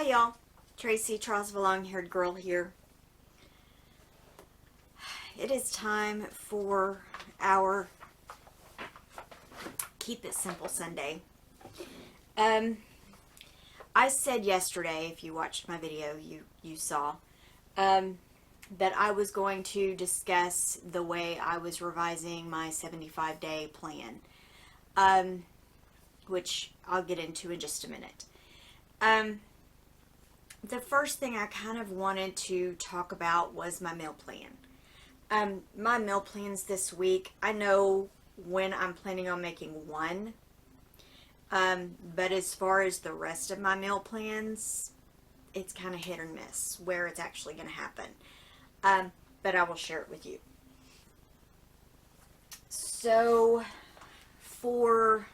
Hi y'all, Tracey, Charlesville long-haired girl here. It is time for our Keep It Simple Sunday. I said yesterday, if you watched my video, you saw, that I was going to discuss the way I was revising my 75-day plan, which I'll get into in just a minute. The first thing I kind of wanted to talk about was my meal plan. My meal plans this week, I know when I'm planning on making one, but as far as the rest of my meal plans, it's kind of hit or miss where it's actually going to happen. But I will share it with you. So for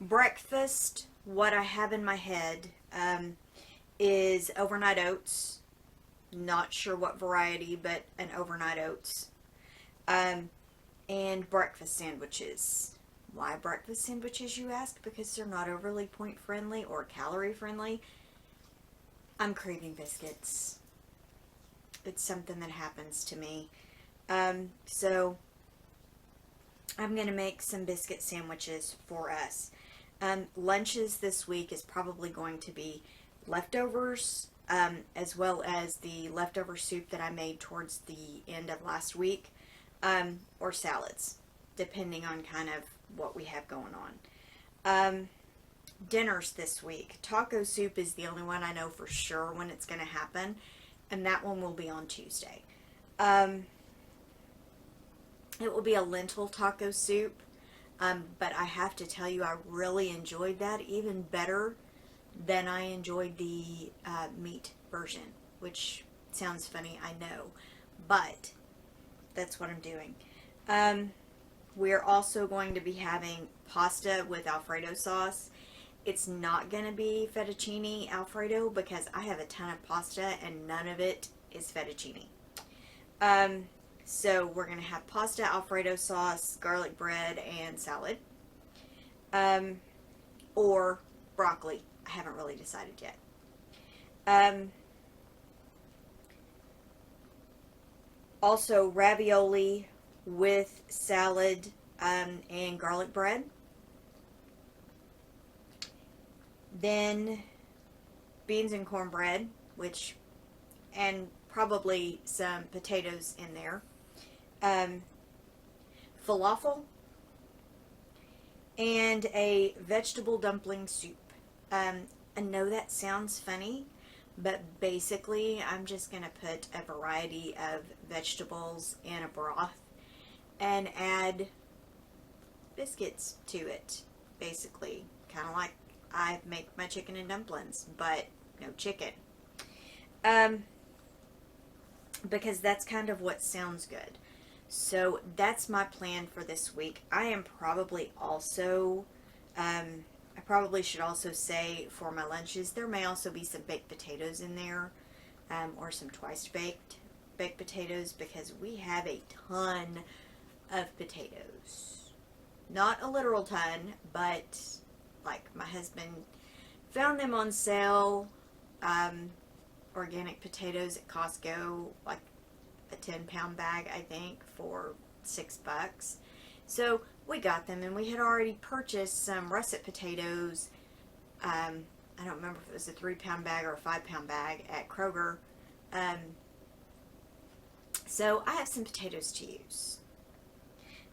breakfast, what I have in my head is overnight oats. Not sure what variety, but an overnight oats. And breakfast sandwiches. Why breakfast sandwiches, you ask? Because they're not overly point friendly or calorie friendly. I'm craving biscuits. It's something that happens to me. So I'm going to make some biscuit sandwiches for us. Lunches this week is probably going to be leftovers, as well as the leftover soup that I made towards the end of last week, or salads, depending on kind of what we have going on. Dinners this week. Taco soup is the only one I know for sure when it's going to happen, and that one will be on Tuesday. It will be a lentil taco soup, but I have to tell you, I really enjoyed that, even better than I enjoyed the meat version, which sounds funny, I know, but that's what I'm doing. We're also going to be having pasta with Alfredo sauce. It's not going to be fettuccine Alfredo because I have a ton of pasta and none of it is fettuccine. So we're going to have pasta, Alfredo sauce, garlic bread, and salad. Or broccoli. I haven't really decided yet. Also ravioli with salad and garlic bread. Then beans and cornbread, and probably some potatoes in there. Falafel and a vegetable dumpling soup. I know that sounds funny, but basically I'm just going to put a variety of vegetables in a broth and add biscuits to it, basically. Kind of like I make my chicken and dumplings, but no chicken. Because that's kind of what sounds good. So that's my plan for this week. I am probably also, I probably should also say for my lunches, there may also be some baked potatoes in there, or some twice baked potatoes, because we have a ton of potatoes. Not a literal ton, but like my husband found them on sale, organic potatoes at Costco, like a 10-pound bag, I think, for $6. So we got them, and we had already purchased some russet potatoes. I don't remember if it was a 3-pound bag or a 5-pound bag at Kroger. So I have some potatoes to use.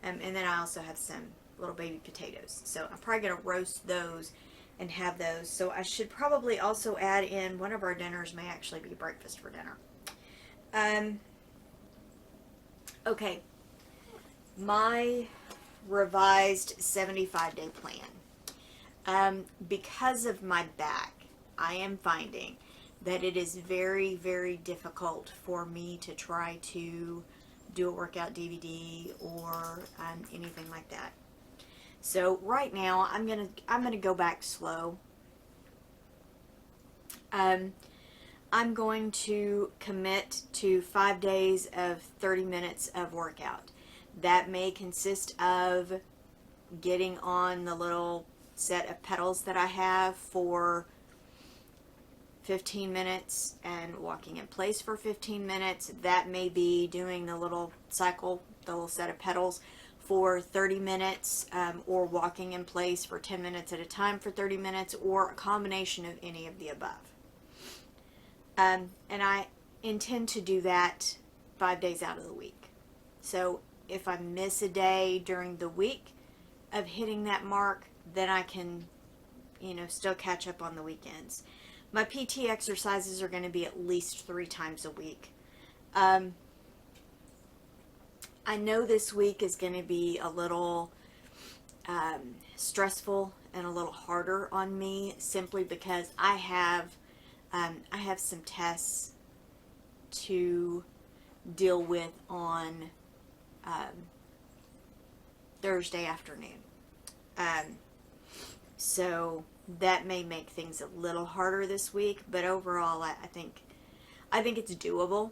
And then I also have some little baby potatoes. So I'm probably going to roast those and have those. So I should probably also add in one of our dinners may actually be breakfast for dinner. Okay. My revised 75-day plan. Because of my back, I am finding that it is very, very difficult for me to try to do a workout DVD or anything like that. So right now I'm gonna go back slow. I'm going to commit to 5 days of 30 minutes of workout. That may consist of getting on the little set of pedals that I have for 15 minutes and walking in place for 15 minutes. That may be doing the little cycle, the little set of pedals for 30 minutes, or walking in place for 10 minutes at a time for 30 minutes, or a combination of any of the above. And I intend to do that 5 days out of the week. So if I miss a day during the week of hitting that mark, then I can, still catch up on the weekends. My PT exercises are going to be at least 3 times a week. I know this week is going to be a little stressful and a little harder on me, simply because I have some tests to deal with on Thursday afternoon. So that may make things a little harder this week, but overall, I think it's doable.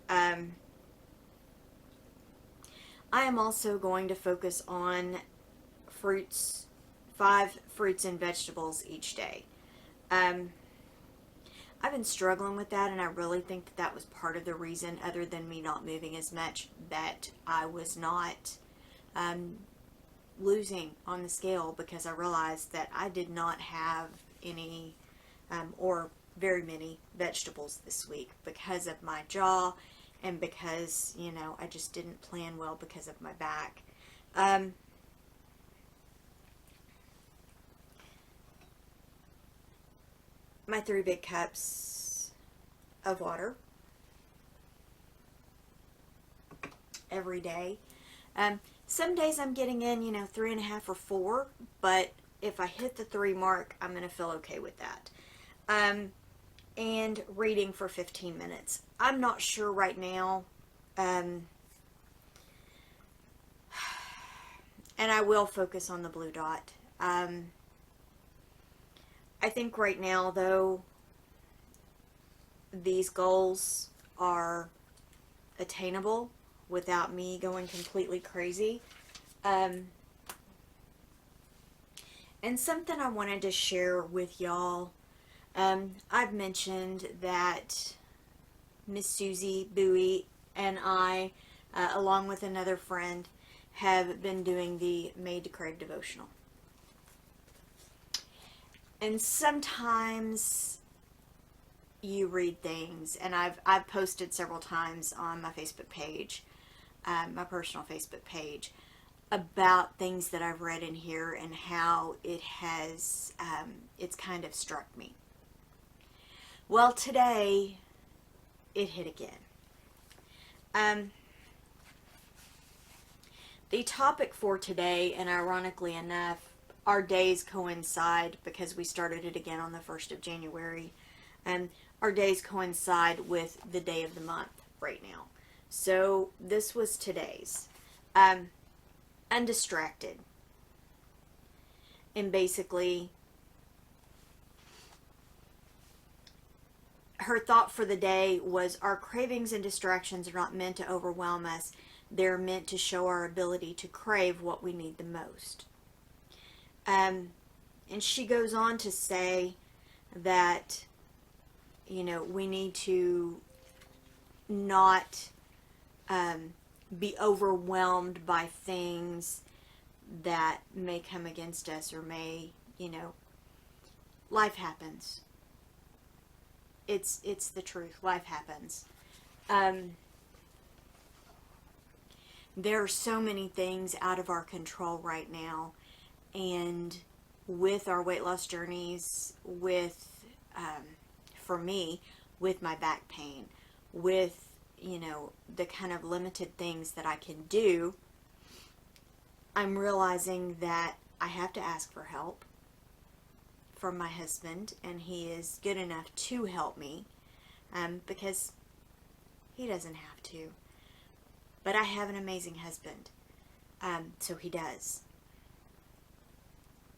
I am also going to focus on fruits, 5 fruits and vegetables each day. I've been struggling with that, and I really think that was part of the reason, other than me not moving as much, that I was not losing on the scale, because I realized that I did not have any or very many vegetables this week because of my jaw, and because, I just didn't plan well because of my back. My 3 big cups of water every day. Some days I'm getting in, 3.5 or 4, but if I hit the 3 mark, I'm going to feel okay with that. And reading for 15 minutes. I'm not sure right now, and I will focus on the blue dot. I think right now, though, these goals are attainable without me going completely crazy. And something I wanted to share with y'all, I've mentioned that Miss Susie Bowie and I, along with another friend, have been doing the Made to Crave devotional. And sometimes you read things, and I've posted several times on my Facebook page, my personal Facebook page, about things that I've read in here and how it has, it's kind of struck me. Well, today, it hit again. The topic for today, and ironically enough, our days coincide because we started it again on the 1st of January. Our days coincide with the day of the month right now. So this was today's. Undistracted. And basically, her thought for the day was, our cravings and distractions are not meant to overwhelm us. They're meant to show our ability to crave what we need the most. And she goes on to say that, we need to not be overwhelmed by things that may come against us, or may, life happens. It's the truth. Life happens. There are so many things out of our control right now, and with our weight loss journeys, with, for me, with my back pain, with, the kind of limited things that I can do, I'm realizing that I have to ask for help from my husband, and he is good enough to help me, because he doesn't have to. But I have an amazing husband, so he does.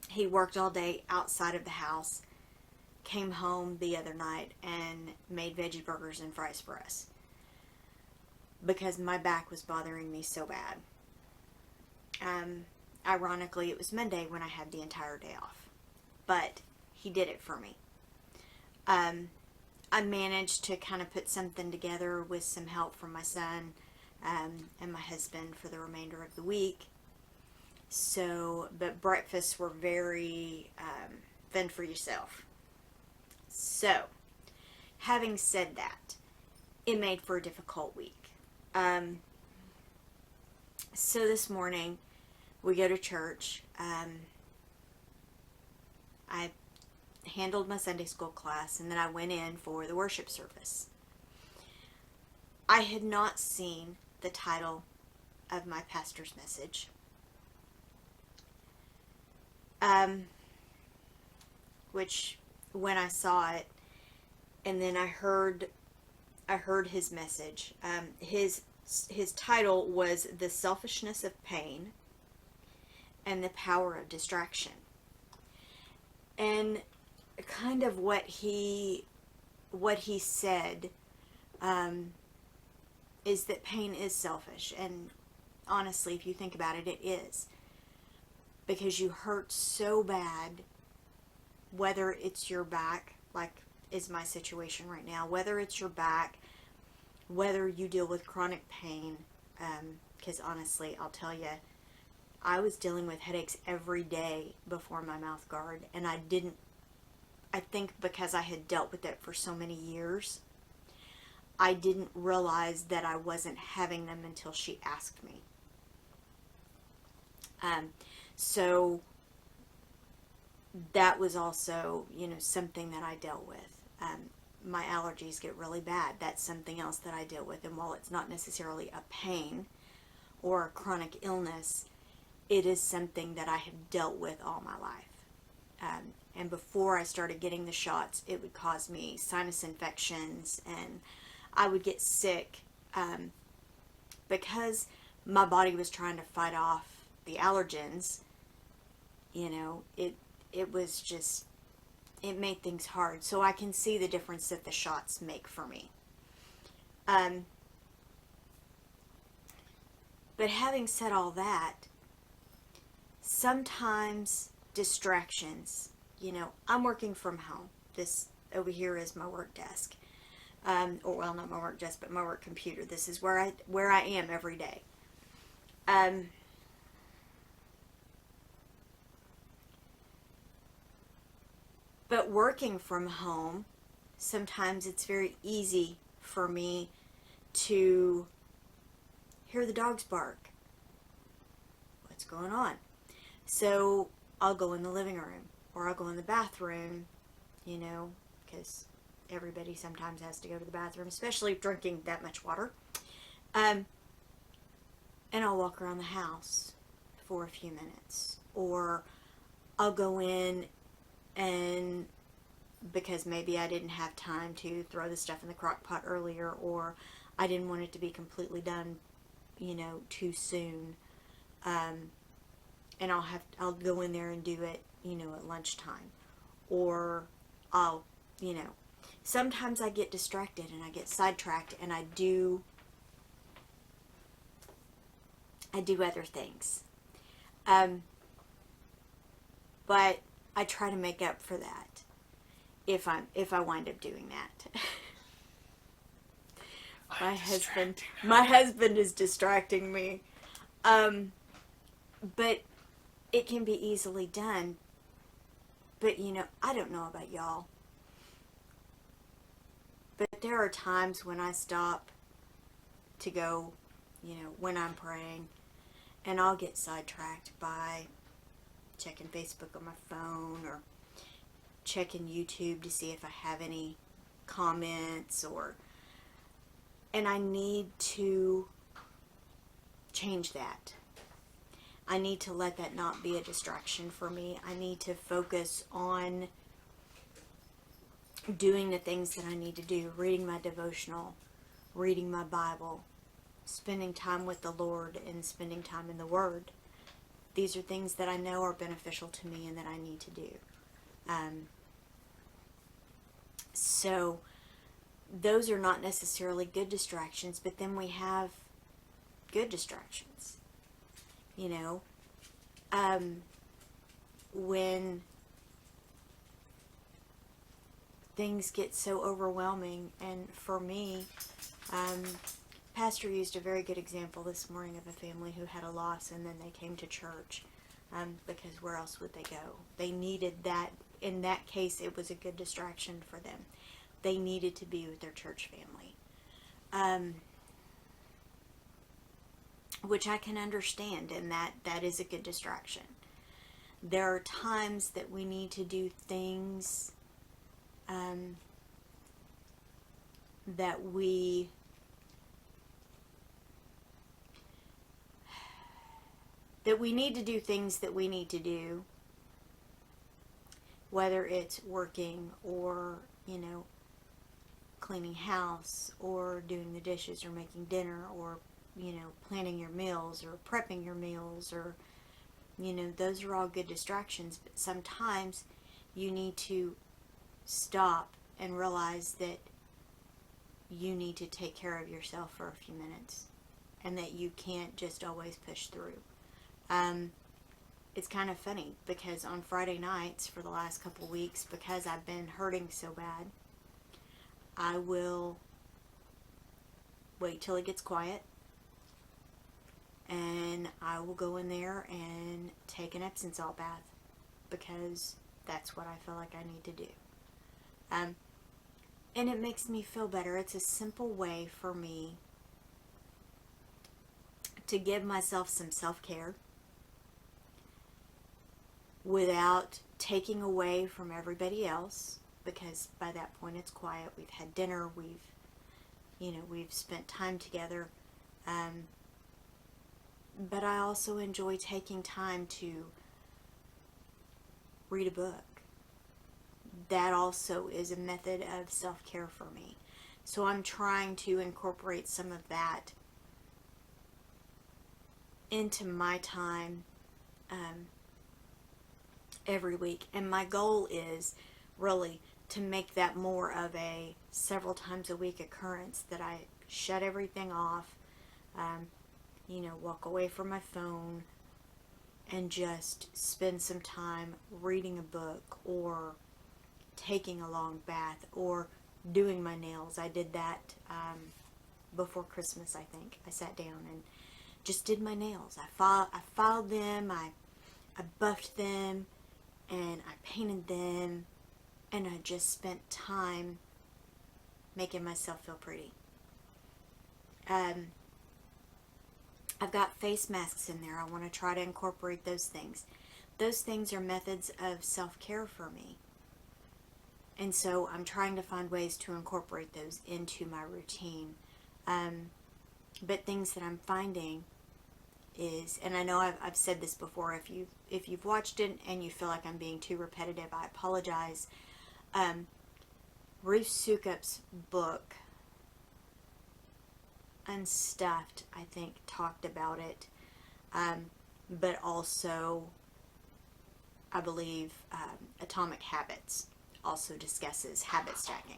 He worked all day outside of the house, came home the other night, and made veggie burgers and fries for us, because my back was bothering me so bad. Ironically, it was Monday when I had the entire day off, but he did it for me. I managed to kind of put something together with some help from my son and my husband for the remainder of the week. So, but breakfasts were very fend for yourself. So, having said that, it made for a difficult week. So this morning, we go to church. I handled my Sunday school class, and then I went in for the worship service. I had not seen the title of my pastor's message. Which, when I saw it, and then I heard his message. His title was "The Selfishness of Pain and the Power of Distraction," and kind of what he said is that pain is selfish, and honestly, if you think about it, it is, because you hurt so bad, whether it's your back, like is my situation right now, whether it's your back, whether you deal with chronic pain, because honestly, I'll tell you, I was dealing with headaches every day before my mouth guard, and I think because I had dealt with it for so many years, I didn't realize that I wasn't having them until she asked me. So that was also, something that I dealt with. My allergies get really bad. That's something else that I deal with. And while it's not necessarily a pain or a chronic illness, it is something that I have dealt with all my life. And before I started getting the shots, it would cause me sinus infections, and I would get sick because my body was trying to fight off the allergens. It was just, it made things hard. So I can see the difference that the shots make for me. But having said all that, sometimes distractions, I'm working from home. This over here is my work desk. Or, well, not my work desk, but my work computer. This is where I am every day. But working from home, sometimes it's very easy for me to hear the dogs bark. What's going on? So I'll go in the living room, or I'll go in the bathroom, because everybody sometimes has to go to the bathroom, especially drinking that much water. And I'll walk around the house for a few minutes, or I'll go in, and because maybe I didn't have time to throw the stuff in the crock pot earlier, or I didn't want it to be completely done, too soon, and I'll go in there and do it, at lunchtime, or I'll, sometimes I get distracted and I get sidetracked, and I do other things, but I try to make up for that if I wind up doing that. My husband is distracting me, but it can be easily done. But I don't know about y'all, but there are times when I stop to go, when I'm praying, and I'll get sidetracked by checking Facebook on my phone, or checking YouTube to see if I have any comments, and I need to change that. I need to let that not be a distraction for me. I need to focus on doing the things that I need to do, reading my devotional, reading my Bible, spending time with the Lord, and spending time in the Word. These are things that I know are beneficial to me and that I need to do. So those are not necessarily good distractions, but then we have good distractions. When things get so overwhelming. And for me, Pastor used a very good example this morning of a family who had a loss, and then they came to church, because where else would they go? They needed that. In that case, it was a good distraction for them. They needed to be with their church family, which I can understand, and that is a good distraction. There are times that we need to do things that we need to do things that we need to do, whether it's working or, cleaning house or doing the dishes or making dinner or, planning your meals or prepping your meals, or, those are all good distractions. But sometimes you need to stop and realize that you need to take care of yourself for a few minutes, and that you can't just always push through. It's kind of funny because on Friday nights for the last couple weeks, because I've been hurting so bad, I will wait till it gets quiet, and I will go in there and take an Epsom salt bath, because that's what I feel like I need to do. And it makes me feel better. It's a simple way for me to give myself some self-care without taking away from everybody else, because by that point it's quiet. We've had dinner, we've spent time together, but I also enjoy taking time to read a book. That also is a method of self-care for me. So I'm trying to incorporate some of that into my time every week. And my goal is really to make that more of a several times a week occurrence, that I shut everything off, walk away from my phone and just spend some time reading a book, or taking a long bath, or doing my nails. I did that before Christmas, I think. I sat down and just did my nails. I filed them, I buffed them, and I painted them, and I just spent time making myself feel pretty. I've got face masks in there. I want to try to incorporate those things. Those things are methods of self-care for me. And so I'm trying to find ways to incorporate those into my routine. But things that I'm finding is, and I know I've said this before, if you've watched it and you feel like I'm being too repetitive, I apologize. Ruth Soukup's book, Unstuffed, I think, talked about it, but also, I believe, Atomic Habits also discusses habit stacking.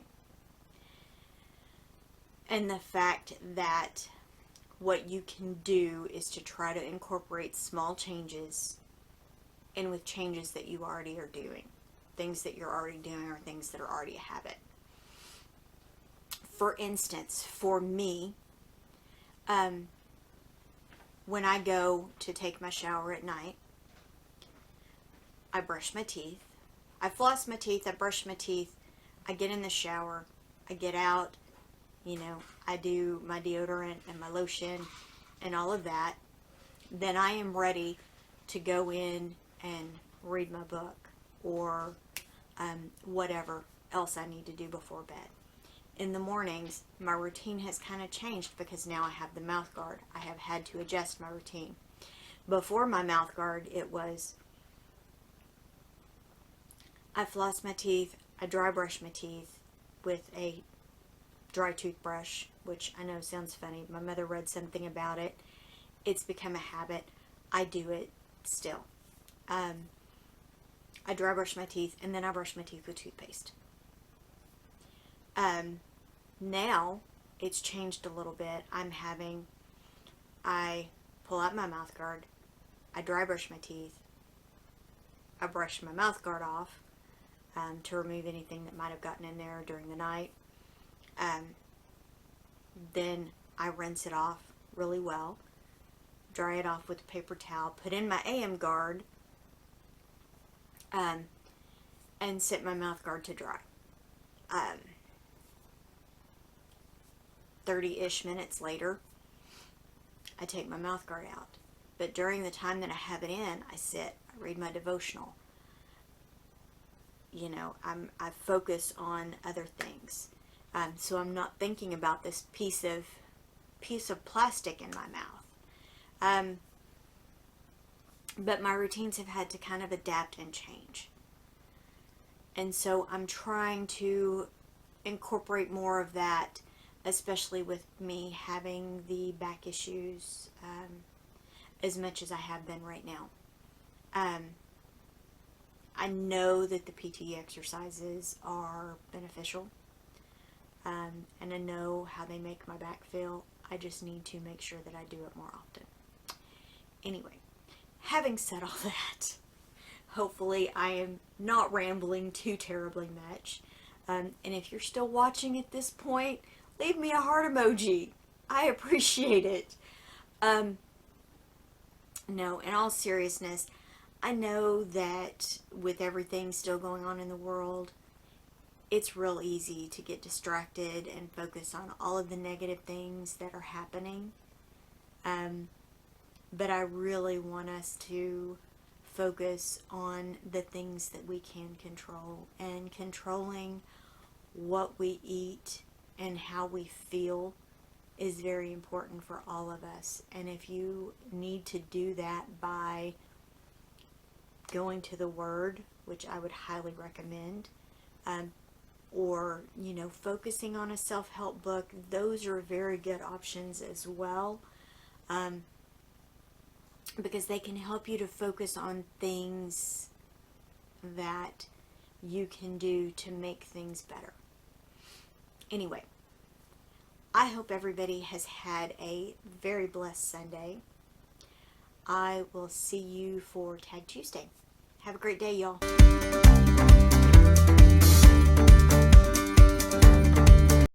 And the fact that what you can do is to try to incorporate small changes in with changes that you already are doing. Things that you're already doing, or things that are already a habit. For instance, for me, when I go to take my shower at night, I brush my teeth. I floss my teeth, I brush my teeth, I get in the shower, I get out, I do my deodorant and my lotion and all of that. Then I am ready to go in and read my book, or whatever else I need to do before bed. In the mornings, my routine has kind of changed, because now I have the mouth guard. I have had to adjust my routine. Before my mouth guard, it was, I floss my teeth, I dry brush my teeth with a dry toothbrush, which I know sounds funny. My mother read something about it. It's become a habit. I do it still. I dry brush my teeth, and then I brush my teeth with toothpaste. Now it's changed a little bit. I pull out my mouth guard, I dry brush my teeth, I brush my mouth guard off, to remove anything that might have gotten in there during the night. Then I rinse it off really well, dry it off with a paper towel, put in my AM guard, and set my mouth guard to dry. 30-ish minutes later, I take my mouth guard out. But during the time that I have it in, I sit, I read my devotional. You know, I focus on other things. So I'm not thinking about this piece of plastic in my mouth. But my routines have had to kind of adapt and change. And so I'm trying to incorporate more of that, especially with me having the back issues as much as I have been right now. I know that the PT exercises are beneficial, and I know how they make my back feel. I just need to make sure that I do it more often. Anyway, having said all that, hopefully I am not rambling too terribly much. And if you're still watching at this point, leave me a heart emoji. I appreciate it. No, in all seriousness, I know that with everything still going on in the world, it's real easy to get distracted and focus on all of the negative things that are happening. But I really want us to focus on the things that we can control, and controlling what we eat and how we feel is very important for all of us. And if you need to do that by going to the Word, which I would highly recommend, or, you know, focusing on a self-help book, those are very good options as well, because they can help you to focus on things that you can do to make things better. Anyway, I hope everybody has had a very blessed Sunday. I will see you for Tag Tuesday. Have a great day, y'all.